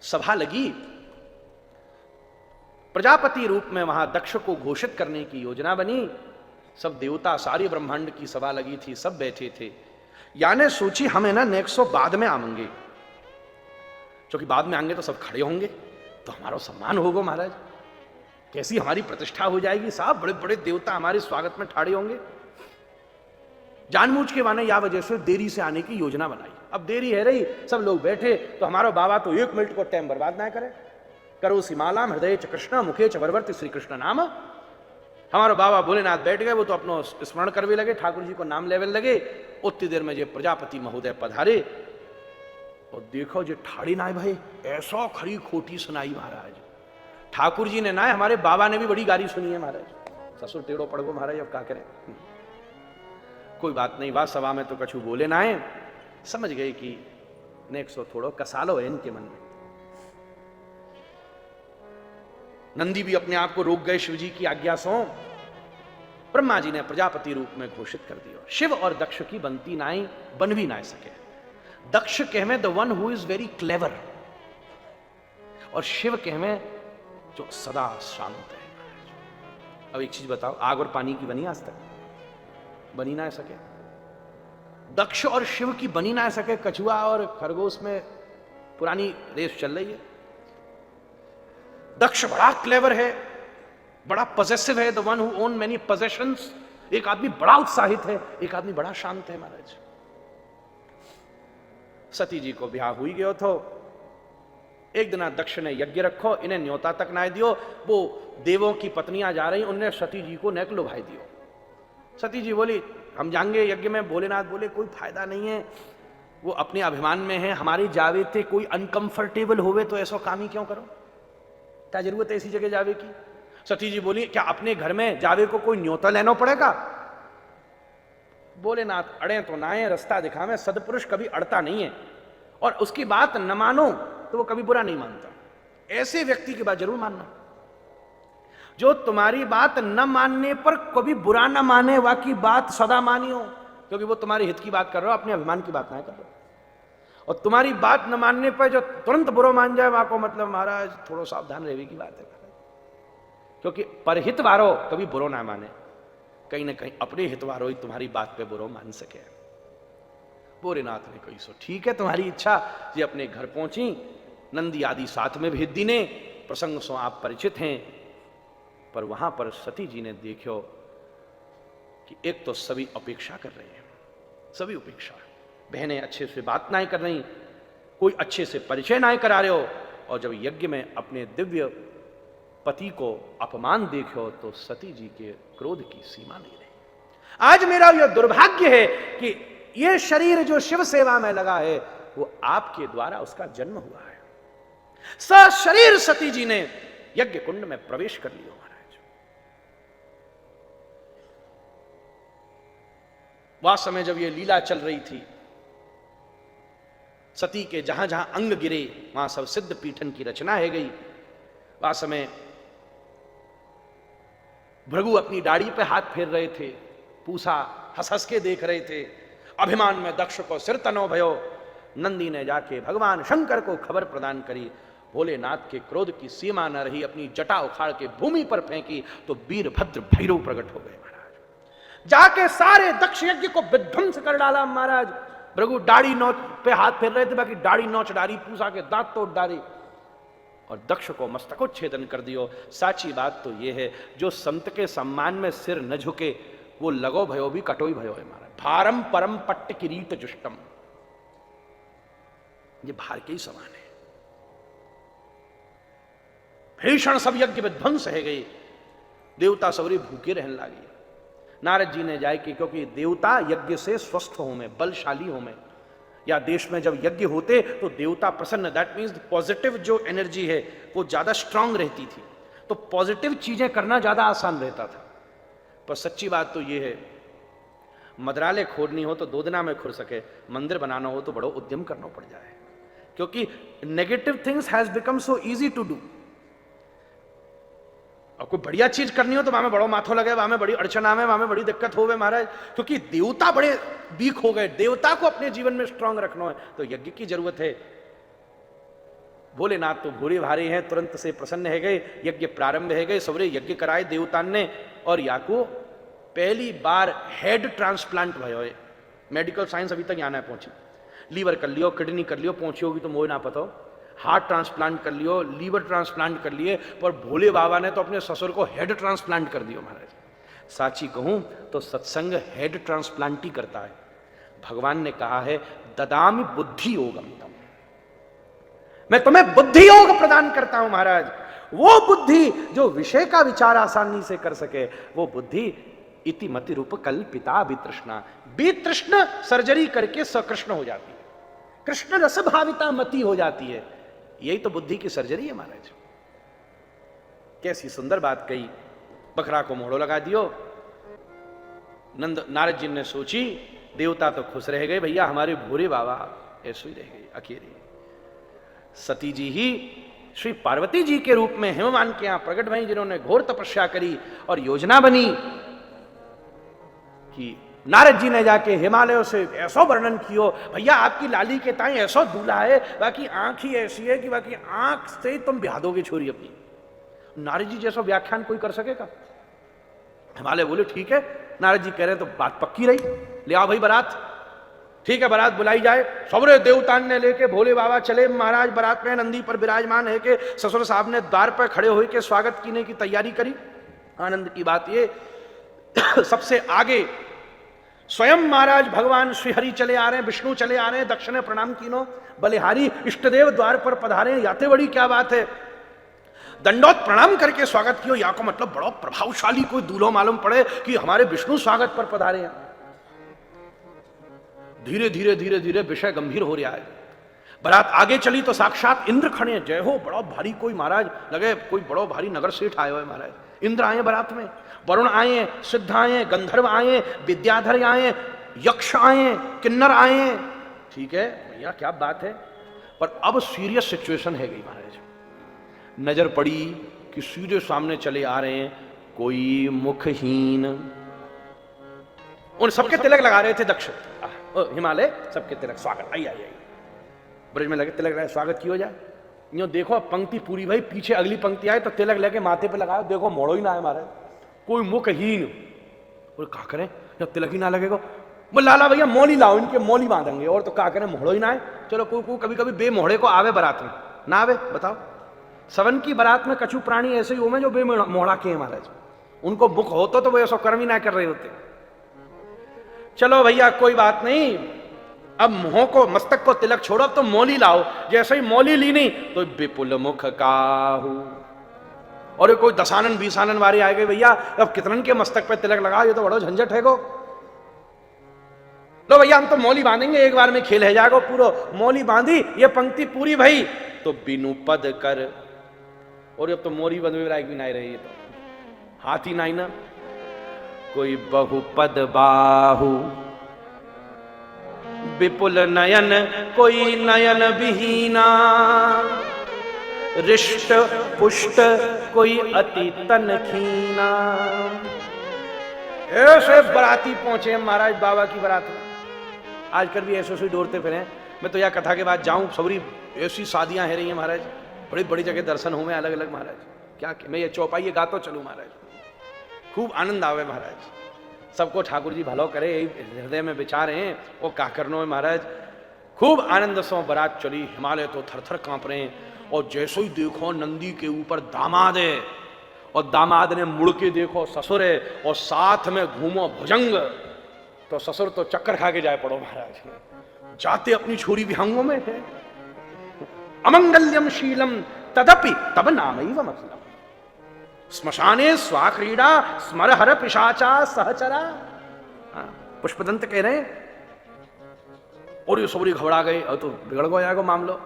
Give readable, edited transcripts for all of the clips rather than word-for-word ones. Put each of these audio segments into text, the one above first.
सभा लगी, प्रजापति रूप में वहां दक्ष को घोषित करने की योजना बनी। सब देवता, सारी ब्रह्मांड की सभा लगी थी, सब बैठे थे। यानी सोची हमें ना नेक्स्ट बाद में आएंगे, क्योंकि बाद में आएंगे तो सब खड़े होंगे तो हमारा सम्मान होगा महाराज, कैसी हमारी प्रतिष्ठा हो जाएगी, साहब बड़े बड़े देवता हमारे स्वागत में ठाड़े होंगे। जानबूझ के माने या वजह से देरी से आने की योजना बनाई। अब देरी है रही, सब लोग बैठे, तो हमारा बाबा तो 1 मिनट को टाइम बर्बाद ना करे। करो सिमाला हृदय च कृष्ण मुखे च वरवर्ती श्री कृष्ण नाम। हमारे बाबा भोलेनाथ बैठ गए, वो तो अपनो स्मरण करवे लगे, ठाकुर जी को नाम लेवे लगे। उतनी देर में जो प्रजापति महोदय पधारे और देखो जो ठाड़ी ना भाई, ऐसा खरी खोटी सुनाई महाराज। ठाकुर जी ने ना, हमारे बाबा ने भी बड़ी गाली सुनी है महाराज। ससुर टेढ़ो पड़ गो महाराज, अब क्या करें। कोई बात नहीं, बात सभा में तो कछु बोले ना है, समझ गए कि नेक्स्ट थोड़ो कसालो है इनके मन में। नंदी भी अपने आप को रोक गए शिव जी की आज्ञा से। ब्रह्मा जी ने प्रजापति रूप में घोषित कर दिया। शिव और दक्ष की बनती नाई बन भी ना सके। दक्ष कहवे the one who is very clever, और शिव कहवे जो सदा शांत है। अब एक चीज बताओ, आग और पानी की बनी आज तक? बनी ना सके। दक्ष और शिव की बनी ना सके। कछुआ और खरगोश में पुरानी रेस चल रही है। दक्ष बड़ा क्लेवर है, बड़ा पॉजेसिव है, the one who own many possessions. एक आदमी बड़ा उत्साहित है, एक आदमी बड़ा शांत है महाराज। सती जी को ब्याह हुई गयो तो एक दिन दक्ष ने यज्ञ रखो, इन्हें न्योता तक ना दियो। वो देवों की पत्नियां जा रही, उनने सती जी को नेक लुभाई दियो। सती जी बोली हम जाएंगे यज्ञ में। भोलेनाथ बोले कोई फायदा नहीं है, वो अपने अभिमान में है, हमारी जावे थे कोई अनकंफर्टेबल होवे तो ऐसा काम ही क्यों करो, क्या जरूरत है ऐसी जगह जावे की। सती जी बोली क्या अपने घर में जावे को कोई न्योता लेना पड़ेगा? भोलेनाथ अड़े तो ना है, रास्ता दिखावे। सदपुरुष कभी अड़ता नहीं है, और उसकी बात न मानो तो वो कभी बुरा नहीं मानता। ऐसे व्यक्ति की बात जरूर मानना जो तुम्हारी बात न मानने पर कभी बुरा न माने, वाकी बात सदा मानियो, क्योंकि वो तुम्हारे हित की बात कर रहा हो, अपने अभिमान की बात ना कर रहा। और तुम्हारी बात न मानने पर जो तुरंत बुरा मान जाए, वहां को मतलब महाराज थोड़ा सावधान रहने की बात है, क्योंकि परहित वारो कभी बुरो ना माने, कहीं ना कहीं अपने हित वारो ही तुम्हारी बात पे बुरो मान सके। भोलेनाथ ने कही सो ठीक है तुम्हारी इच्छा। ये अपने घर पहुंची, नंदी आदि साथ में भेज दी ने। प्रसंग सो आप परिचित हैं, पर वहां पर सती जी ने देखो कि एक तो सभी अपेक्षा कर रहे हैं, सभी उपेक्षा, बहनें अच्छे से बात ना कर रही, कोई अच्छे से परिचय ना करा रहे हो, और जब यज्ञ में अपने दिव्य पति को अपमान देखो तो सती जी के क्रोध की सीमा नहीं रही। आज मेरा यह दुर्भाग्य है कि यह शरीर जो शिव सेवा में लगा है वो आपके द्वारा उसका जन्म हुआ है। सशरीर सती जी ने यज्ञ कुंड में प्रवेश कर लिया महाराज। वह समय जब यह लीला चल रही थी, सती के जहां जहां अंग गिरे वहां सब सिद्ध पीठन की रचना है गई। वह समय भृगु अपनी दाढ़ी पे हाथ फेर रहे थे, पूछा हंस हंस के देख रहे थे। अभिमान में दक्ष को सिर तनो भयो। नंदी ने जाके भगवान शंकर को खबर प्रदान करी। भोलेनाथ के क्रोध की सीमा न रही, अपनी जटा उखाड़ के भूमि पर फेंकी तो वीरभद्र भैरव प्रकट हो गए महाराज। जाके सारे दक्ष यज्ञ को विध्वंस कर डाला महाराज। भृगु दाढ़ी नोच पे हाथ फेर रहे थे, बाकी दाढ़ी नोच डाली, पूछा के दांत तोड़ डाली और दक्ष को मस्तकोच्छेदन कर दियो। साची बात तो यह है, जो संत के सम्मान में सिर न झुके वो लगो भयो भी कटोई भयो है महाराज। भारम परम पट्ट किरीट जुष्टम, ये भार के ही समान है। भीषण सब यज्ञ विध्वंस है गई, देवता सवरी भूखे रहने लगे। नारद जी ने जाए कि क्योंकि देवता यज्ञ से स्वस्थ हो में, बलशाली हो में, या देश में जब यज्ञ होते तो देवता प्रसन्न, दैट मीन्स पॉजिटिव जो एनर्जी है वो ज्यादा स्ट्रांग रहती थी, तो पॉजिटिव चीजें करना ज्यादा आसान रहता था। पर सच्ची बात तो ये है, मदराले खोदनी हो तो 2 दिना में खुर सके, मंदिर बनाना हो तो बड़ो उद्यम करना पड़ जाए, क्योंकि negative things has become so easy to do. और कोई बढ़िया चीज करनी हो तो वहां में बड़ो माथो लगे, वहां में बड़ी अड़चन आवे, वहां में बड़ी दिक्कत हो गए महाराज, क्योंकि देवता बड़े वीक हो गए। देवता को अपने जीवन में स्ट्रांग रखना है तो यज्ञ की जरूरत है। भोलेनाथ तो भूरे भारे हैं, तुरंत से प्रसन्न है गए, यज्ञ प्रारंभ है गए, सबरे यज्ञ कराए देवतान ने, और याको पहली बार हेड ट्रांसप्लांट भयो है। मेडिकल साइंस अभी तक यहाँ ना पहुंची। लीवर कर लियो, किडनी कर लियो, पहुंची होगी तो मोह ना पता हो, हार्ट ट्रांसप्लांट कर लियो, लीवर ट्रांसप्लांट कर लिए, पर भोले बाबा ने तो अपने ससुर को हेड ट्रांसप्लांट कर दियो महाराज। साची कहूं तो सत्संग हेड ट्रांसप्लांट ही करता है। भगवान ने कहा है ददामि बुद्धि योगम, मैं तुम्हें बुद्धि योग प्रदान करता हूं महाराज। वो बुद्धि जो विषय का विचार आसानी से कर सके, वो बुद्धि इति मति रूप कल्पिता वितृष्णा, वितृष्ण सर्जरी करके सकृष्ण हो जाती है, कृष्ण रस भाविता मति हो जाती है। यही तो बुद्धि की सर्जरी है महाराज। कैसी सुंदर बात कही, बकरा को मोड़ो लगा दियो। नारद जी ने सोची, देवता तो खुश रह गए, भैया हमारे भूरे बाबा ऐसे ही रह गए अकेले। सती जी ही श्री पार्वती जी के रूप में हिमवान के यहां प्रकट भई, जिन्होंने घोर तपस्या करी और योजना बनी कि नारद जी ने जाके हिमालयों से ऐसा वर्णन कियो, भैया आपकी लाली के ताई ऐसा दूल्हा है, बाकी आंख ही ऐसी है कि बाकी आंख से तुम ब्याह दोगे छोरी अपनी। नारद जी जैसा व्याख्यान कोई कर सकेगा? हिमालय बोले ठीक है। नारद जी कह रहे तो बात पक्की रही, ले आओ भाई बारात। ठीक है, बारात बुलाई जाए। सबरे देवतान ने लेके भोले बाबा चले महाराज बारात में, नंदी पर विराजमान है के ससुर साहब ने द्वार पर खड़े हुए के स्वागत करने की तैयारी करी। आनंद की बात ये सबसे आगे स्वयं महाराज भगवान श्रीहरि चले आ रहे हैं, विष्णु चले आ रहे हैं, दक्षिणे प्रणाम कीनो, बलिहारी इष्टदेव द्वार पर पधारे, याते बड़ी क्या बात है। दंडोत प्रणाम करके स्वागत किया, या को मतलब बड़ा प्रभावशाली कोई दूल्हो मालूम पड़े कि हमारे विष्णु स्वागत पर पधारे हैं। धीरे धीरे धीरे धीरे विषय गंभीर हो रहा है। बारात आगे चली तो साक्षात इंद्र खड़े, जय हो, बड़ा भारी कोई महाराज लगे, कोई बड़ो भारी नगर सेठ आए हुए महाराज। इंद्र आए बारात में, वरुण आए, सिद्ध आए, गंधर्व आए, विद्याधर आए, यक्ष आए, किन्नर आए। ठीक है भैया क्या बात है, पर अब सीरियस सिचुएशन है गई महाराज। नजर पड़ी कि सीधे सामने चले आ रहे हैं कोई मुखहीन, उन सबके तिलक लगा रहे थे दक्ष हिमालय, सबके तिलक स्वागत, आई आई आई ब्रज में लगे तिलक लगा, स्वागत की हो जाए। यो देखो पंक्ति पूरी भाई, पीछे अगली पंक्ति आए तो तिलक लेके माथे पे लगाओ, देखो मोड़ो ही ना है महाराज, कोई मुखहीन। और क्या करें जब तिलक ही ना लगेगा, बोल लाला भैया मोली लाओ, इनके मोली बांधेंगे, और तो क्या करें मोड़ो ही ना है। चलो कोई कभी कभी बेमोहड़े को आवे बारात में, ना आवे बताओ। सवन की बारात में कछु प्राणी ऐसे ही हो जो बेमोहड़ा के हैं महाराज, उनको मुख होता तो वो ऐसा कर्म ही ना कर रहे होते। चलो भैया कोई बात नहीं, अब मुंह को मस्तक को तिलक छोड़ो, तो मोली लाओ। जैसे ही मोली ली नहीं तो विपुल मुख काहू, और कोई दसानन बीसानन वारी आ गए, भैया अब कितनन के मस्तक पे तिलक लगाओ, ये तो बड़ा झंझट है गो। लो भैया हम तो मौली बांधेंगे, एक बार में खेल है जाएगा पूरा। मौली बांधी, ये पंक्ति पूरी भई तो बिनु पद कर, और अब तो मोरी बंद भी नहीं रही है, तो हाथी नहीं ना, कोई बहुपद बाहु विपुल नयन, कोई नयन विहीना, रिष्ट पुष्ट कोई अति तन खीना। ऐसे बराती पहुंचे महाराज बाबा की बारात में। आजकल भी ऐसे दौड़ते फिरे। मैं तो यह कथा के बाद जाऊं, सबरी ऐसी शादियां है रही हैं महाराज, बड़ी बड़ी जगह दर्शन हो में अलग अलग महाराज। क्या मैं ये चौपाई गातो चलूं महाराज, खूब आनंद आवे महाराज। सबको ठाकुर जी भलो करे, यही हृदय में विचार हैं, वो का करनो है महाराज। खूब आनंद से बारात चली, हिमालय तो थर थर कांप रहे हैं। और जैसे ही देखो नंदी के ऊपर दामाद है, और दामाद ने मुड़ के देखो ससुर है, और साथ में घूमो भुजंग, तो ससुर तो चक्कर खा के जाए पड़ो महाराज। जाते अपनी छोरी विहंगों में है। अमंगल्यम शीलम तदपि तब नामैव मतलब, श्मशाने स्वाक्रीड़ा स्मरहर पिशाचा सहचरा। पुष्पदंत कह रहे हैं, और ये सबरी घबरा गए, और तो बिगड़ गया मामलो।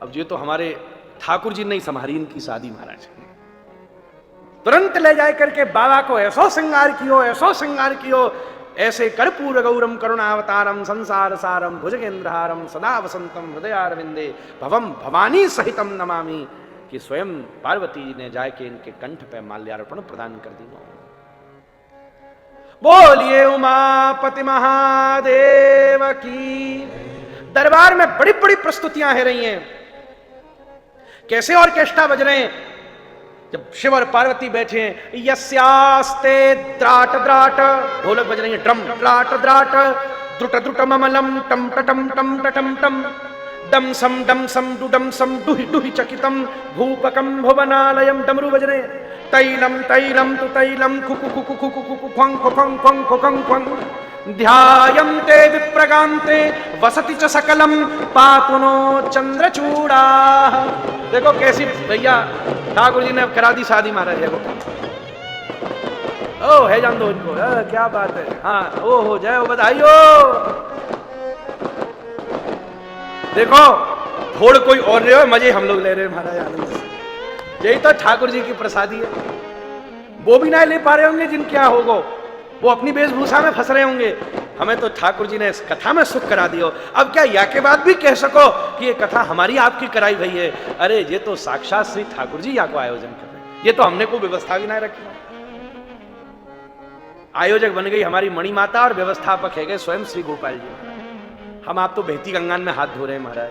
अब ये तो हमारे ठाकुर जी ने संभारी इनकी शादी महाराज। तुरंत ले जाए करके बाबा को ऐसो श्रृंगार कियो, ऐसो श्रृंगार कियो, ऐसे कर्पूर गौरम करुणावतारम संसार सारम भुजगेंद्रहारम सदा वसंतम हृदयारविंदे भवम भवानी सहितम नमामि, कि स्वयं पार्वती ने जाके इनके कंठ पे माल्यार्पण प्रदान कर दी। बोलिए उमापति महादेव की। दरबार में बड़ी बड़ी प्रस्तुतियां है रही हैं। कैसे ऑर्केस्ट्रा बज रहे हैं? जब शिव और पार्वती बैठे हैं, यस्यास्ते द्राट द्राट, ढोलक बज रही है, ड्रम द्राट द्राट, द्रुट द्रुट ममलम टम टम टम टम टम, डम सम डुडम सम डुहि डुहि चकितम भूपकम भुवनालयम, डमरू बज रहे हैं। तैलम तैलम तु तैलम खुकु खुकु खुकु खुकु ख्वं ख्वं ख्वं ख्वं ख्वं, ध्यायन्ते विप्रगान्ते वसति च सकलम पातुनो चंद्रचूड़ा। देखो कैसी भैया ठाकुर जी ने अब करा दी शादी महाराज को। ओ है जान दो इनको, क्या बात है। हाँ ओ हो जय हो, बधाई हो। देखो थोड़ कोई और रहे हो, मजे हम लोग ले रहे हैं महाराज आनंद से। यही तो ठाकुर जी की प्रसादी है। वो भी ना ले पा रहे होंगे जिनके यहाँ होगो, वो अपनी वेशभूषा में फंस रहे होंगे। हमें तो ठाकुर जी ने इस कथा में सुख करा दियो। अब क्या या के बाद भी कह सको कि ये कथा हमारी आपकी कराई भई है? अरे ये तो साक्षात श्री ठाकुर जी या को आयोजन कर रहे हैं, ये तो हमने कोई व्यवस्था भी ना रखी। आयोजक बन गई हमारी मणि माता और व्यवस्थापक है गए स्वयं श्री गोपाल जी। हम आप तो बहती गंगा में हाथ धो रहे हैं महाराज।